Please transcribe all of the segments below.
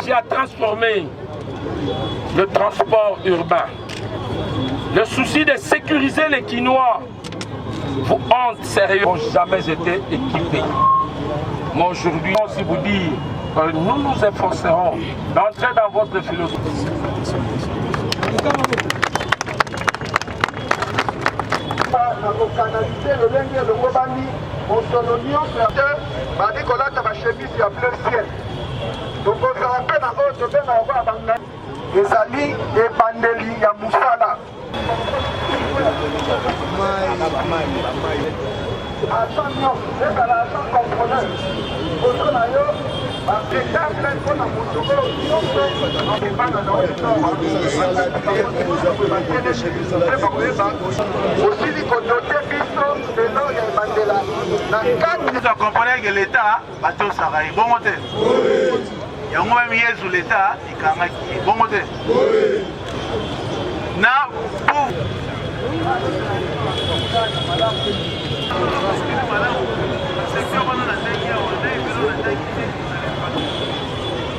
Qui a transformé le transport urbain. Le souci de sécuriser les Quinois, vous honte sérieux, n'ont jamais été équipés. Mais aujourd'hui, si vous dites que nous nous efforcerons d'entrer dans votre philosophie. Donc on se rappelle à autre chose, on va abandonner les alliés et bandeli ya Moussala. Attention, c'est à l'agent compreneur. Votre maillot, c'est un plein pour la Moussogo. Aussi, il faut noter que le nom est Mandela. Vous comprenez que l'État, bateau Saraï, bon côté. Il y a un moment où l'État, il y a un bon côté. Na, pour.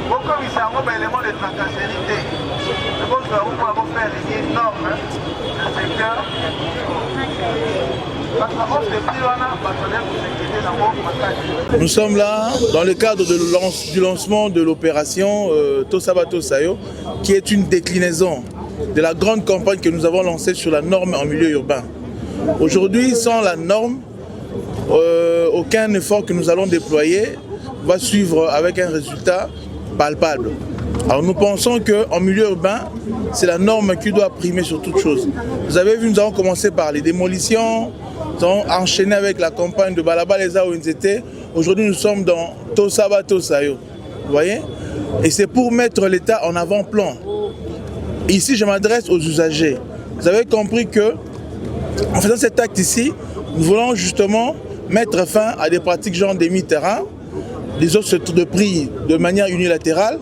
Pourquoi il y a un élément de tracasserie? C'est bon, nous avons fait une norme dans le secteur. Nous sommes là dans le cadre du lancement de l'opération Tosaba Tosayo, qui est une déclinaison de la grande campagne que nous avons lancée sur la norme en milieu urbain. Aujourd'hui, sans la norme, aucun effort que nous allons déployer va suivre avec un résultat palpable. Alors nous pensons qu'en milieu urbain, c'est la norme qui doit primer sur toute chose. Vous avez vu, nous avons commencé par les démolitions, nous avons enchaîné avec la campagne de Balabaleza ONZT. Aujourd'hui, nous sommes dans Tosaba Tosayo. Vous voyez? Et c'est pour mettre l'État en avant-plan. Ici, je m'adresse aux usagers. Vous avez compris que, en faisant cet acte ici, nous voulons justement mettre fin à des pratiques genre des mi-terrain, des hausses de prix de manière unilatérale,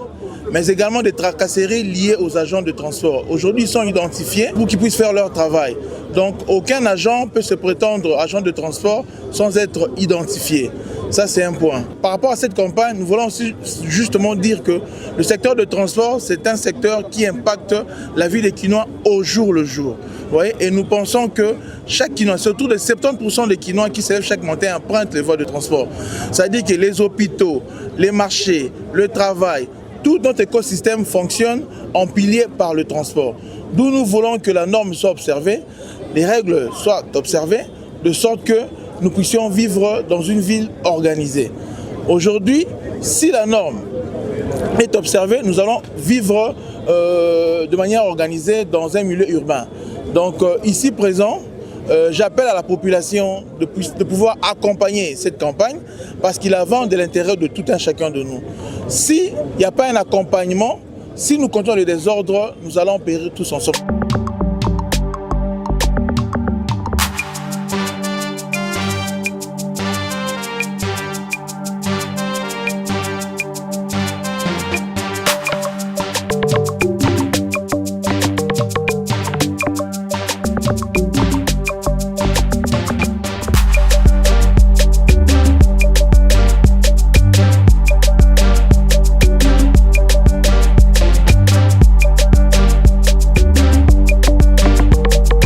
mais également des tracasseries liées aux agents de transport. Aujourd'hui, ils sont identifiés pour qu'ils puissent faire leur travail. Donc, aucun agent peut se prétendre agent de transport sans être identifié. Ça, c'est un point. Par rapport à cette campagne, nous voulons aussi justement dire que le secteur de transport, c'est un secteur qui impacte la vie des Quinois au jour le jour. Vous voyez? Et nous pensons que chaque Quinois, surtout les 70% des Quinois qui se lèvent chaque matin, empruntent les voies de transport. C'est-à-dire que les hôpitaux, les marchés, le travail, tout notre écosystème fonctionne en pilier par le transport. D'où nous voulons que la norme soit observée, les règles soient observées, de sorte que nous puissions vivre dans une ville organisée. Aujourd'hui, si la norme est observée, nous allons vivre de manière organisée dans un milieu urbain. Donc ici présent, j'appelle à la population de pouvoir accompagner cette campagne parce qu'il va de l'intérêt de tout un chacun de nous. S'il n'y a pas un accompagnement, si nous continuons le désordre, nous allons périr tous ensemble.